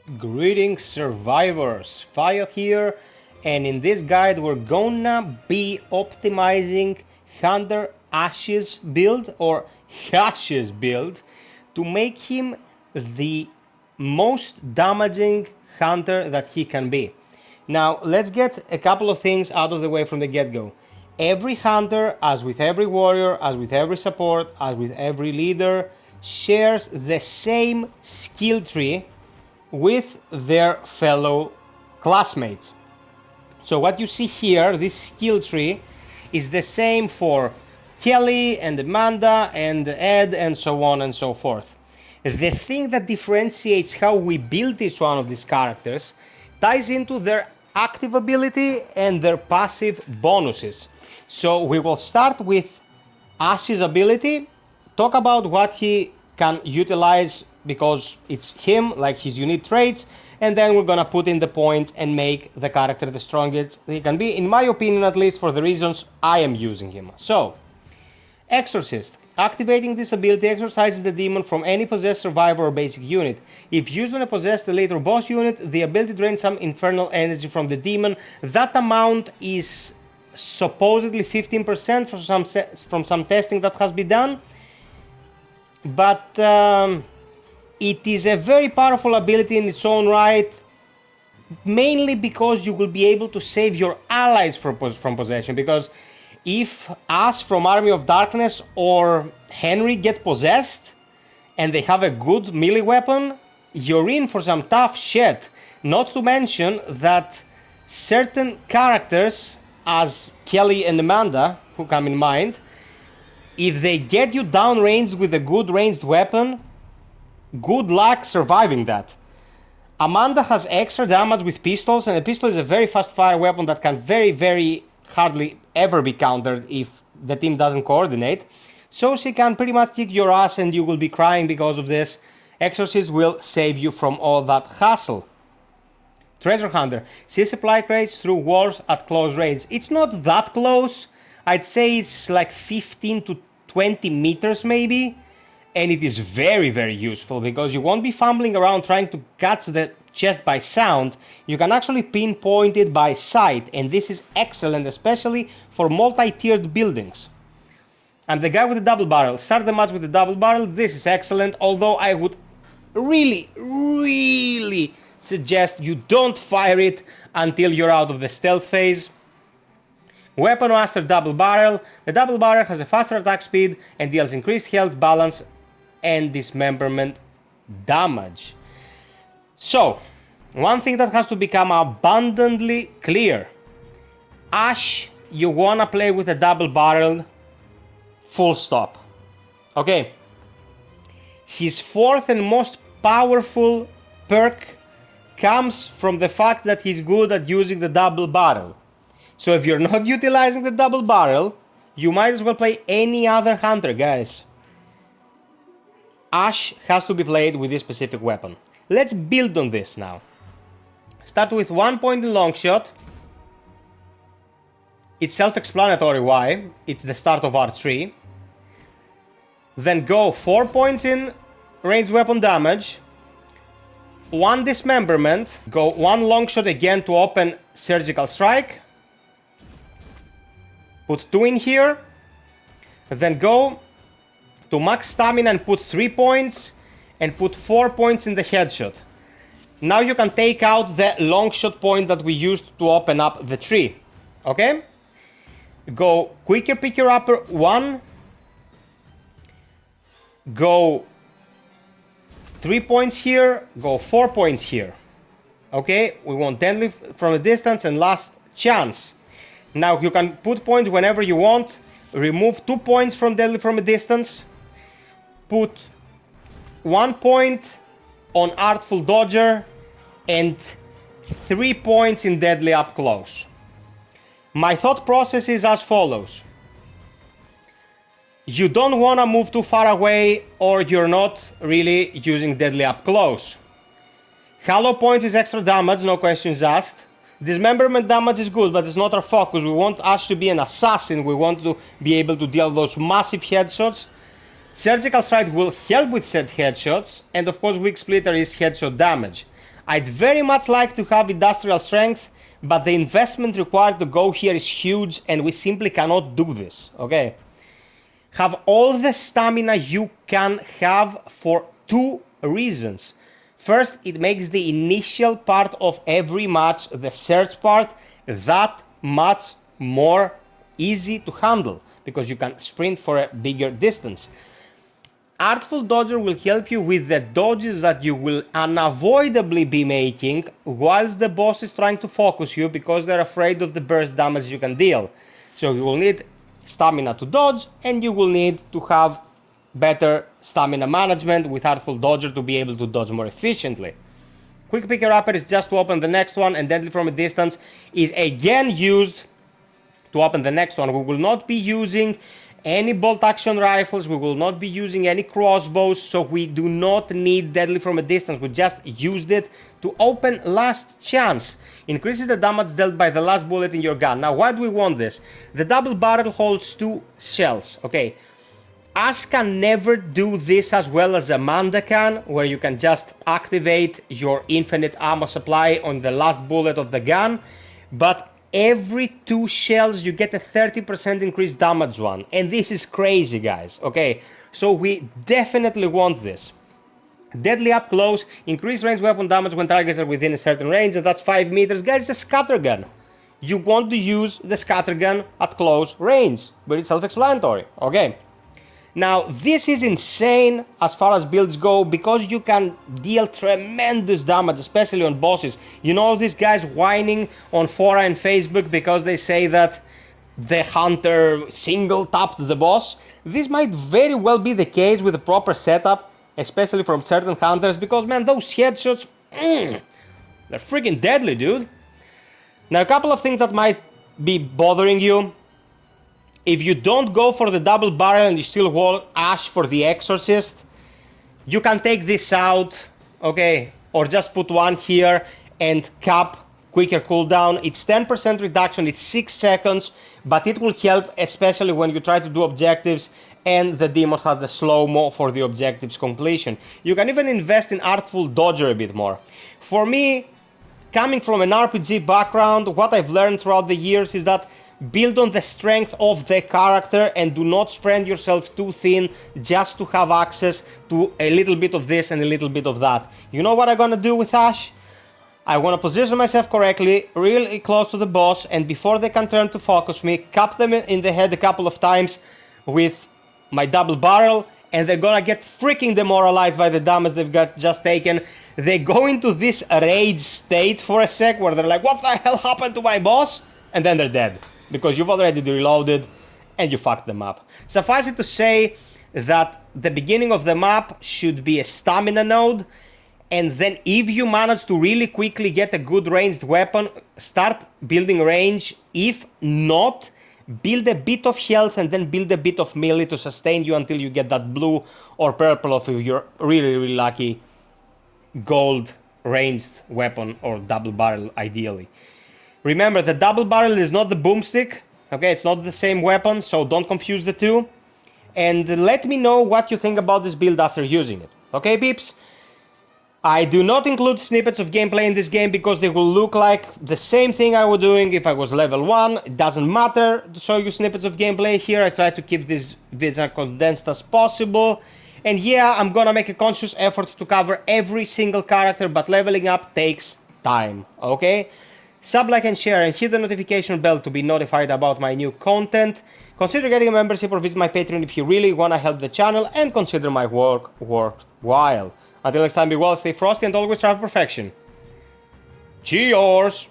Greetings survivors, FiOth here, and in this guide we're gonna be optimizing Hunter H.Ash's build or H.Ash's build to make him the most damaging hunter that he can be. Now let's get a couple of things out of the way from the get-go. Every hunter, as with every warrior, as with every support, as with every leader, shares the same skill tree with their fellow classmates. So what you see here, this skill tree, is the same for Kelly and Amanda and Ed and so on and so forth. The thing that differentiates how we build each one of these characters ties into their active ability and their passive bonuses. So we will start with Ash's ability, talk about what he can utilize because it's him, like his unique traits, and then we're gonna put in the points and make the character the strongest he can be, in my opinion at least, for the reasons I am using him. So, Exorcist. Activating this ability exorcises the demon from any possessed survivor or basic unit. If used on a possessed elite or boss unit, the ability drains some infernal energy from the demon. That amount is supposedly 15% from some testing that has been done, but it is a very powerful ability in its own right, mainly because you will be able to save your allies from possession, because if Ash from Army of Darkness or Henry get possessed and they have a good melee weapon, you're in for some tough shit. Not to mention that certain characters, as Kelly and Amanda, who come in mind, if they get you downranged with a good ranged weapon, good luck surviving that. Amanda has extra damage with pistols, and a pistol is a very fast fire weapon that can very hardly ever be countered if the team doesn't coordinate. So she can pretty much kick your ass and you will be crying because of this. Exorcist will save you from all that hassle. Treasure Hunter. See supply crates through walls at close range. It's not that close. I'd say it's like 15 to 20 meters maybe. And it is very useful because you won't be fumbling around trying to catch the chest by sound. You can actually pinpoint it by sight, and this is excellent, especially for multi-tiered buildings. I'm the guy with the double barrel. Start the match with the double barrel. This is excellent, although I would really suggest you don't fire it until you're out of the stealth phase. Weapon Master double barrel. The double barrel has a faster attack speed and deals increased health, balance, and dismemberment damage. So, one thing that has to become abundantly clear. Ash, you wanna play with a double barrel, full stop. Okay. His fourth and most powerful perk comes from the fact that he's good at using the double barrel. So if you're not utilizing the double barrel, you might as well play any other hunter, guys. Ash has to be played with this specific weapon. Let's build on this now. Start with 1 point in long shot. It's self-explanatory why. It's the start of R3. Then go 4 points in ranged weapon damage. 1 dismemberment. Go 1 long shot again to open surgical strike. Put 2 in here. Then go to max stamina and put 3 points. And put 4 points in the headshot. Now you can take out the long shot point that we used to open up the tree. Okay? Go quicker picker upper 1. Go 3 points here. Go 4 points here. Okay? We want deadly from a distance and last chance. Now you can put points whenever you want. Remove 2 points from deadly from a distance. Put 1 point on Artful Dodger and 3 points in Deadly Up Close. My thought process is as follows. You don't want to move too far away or you're not really using Deadly Up Close. Hollow points is extra damage, no questions asked. Dismemberment damage is good, but it's not our focus. We want Ash to be an assassin. We want to be able to deal those massive headshots. Surgical Strike will help with said headshots, and of course Weak Splitter is headshot damage. I'd very much like to have industrial strength, but the investment required to go here is huge, and we simply cannot do this, okay? Have all the stamina you can have for 2 reasons. First, it makes the initial part of every match, the search part, that much more easy to handle, because you can sprint for a bigger distance. Artful Dodger will help you with the dodges that you will unavoidably be making whilst the boss is trying to focus you, because they're afraid of the burst damage you can deal. So you will need stamina to dodge, and you will need to have better stamina management with Artful Dodger to be able to dodge more efficiently. Quick Picker Upper is just to open the next one, and Deadly from a Distance is again used to open the next one. We will not be using any bolt action rifles, we will not be using any crossbows, so we do not need Deadly from a Distance. We just used it to open Last Chance. Increases the damage dealt by the last bullet in your gun. Now, why do we want this? The double barrel holds 2 shells, okay? Ash can never do this as well as Amanda can, where you can just activate your infinite ammo supply on the last bullet of the gun, but every 2 shells you get a 30% increased damage one, and this is crazy, guys, okay? So we definitely want this. Deadly up close, increased range weapon damage when targets are within a certain range, and that's 5 meters. Guys, it's a scattergun. You want to use the scattergun at close range, but it's self-explanatory, okay? Now, this is insane as far as builds go, because you can deal tremendous damage, especially on bosses. You know these guys whining on fora and Facebook because they say that the hunter single tapped the boss? This might very well be the case with a proper setup, especially from certain hunters, because, man, those headshots, they're freaking deadly, dude. Now, a couple of things that might be bothering you. If you don't go for the double barrel and you still want Ash for the Exorcist, you can take this out, okay, or just put one here and cap quicker cooldown. It's 10% reduction, it's 6 seconds, but it will help, especially when you try to do objectives and the demon has the slow-mo for the objectives completion. You can even invest in Artful Dodger a bit more. For me, coming from an RPG background, what I've learned throughout the years is that build on the strength of the character and do not spread yourself too thin just to have access to a little bit of this and a little bit of that. You know what I'm gonna do with Ash? I want to position myself correctly, really close to the boss, and before they can turn to focus me, cap them in the head a couple of times with my double barrel, and they're gonna get freaking demoralized by the damage they've got just taken. They go into this rage state for a sec where they're like, what the hell happened to my boss? And then they're dead, because you've already reloaded and you fucked them up. Suffice it to say that the beginning of the map should be a stamina node, and then if you manage to really quickly get a good ranged weapon, start building range. If not, build a bit of health and then build a bit of melee to sustain you until you get that blue or purple, of if you're really, really lucky, gold ranged weapon or double barrel ideally. Remember, the double barrel is not the boomstick, okay? It's not the same weapon, so don't confuse the two. And let me know what you think about this build after using it, okay, peeps? I do not include snippets of gameplay in this game because they will look like the same thing I was doing if I was level 1. It doesn't matter to show you snippets of gameplay here. I try to keep these vids as condensed as possible. And yeah, I'm gonna make a conscious effort to cover every single character, but leveling up takes time, okay? Sub, like, and share, and hit the notification bell to be notified about my new content. Consider getting a membership or visit my Patreon if you really wanna help the channel, and consider my work worthwhile. Until next time, be well, stay frosty, and always strive for perfection. Cheers!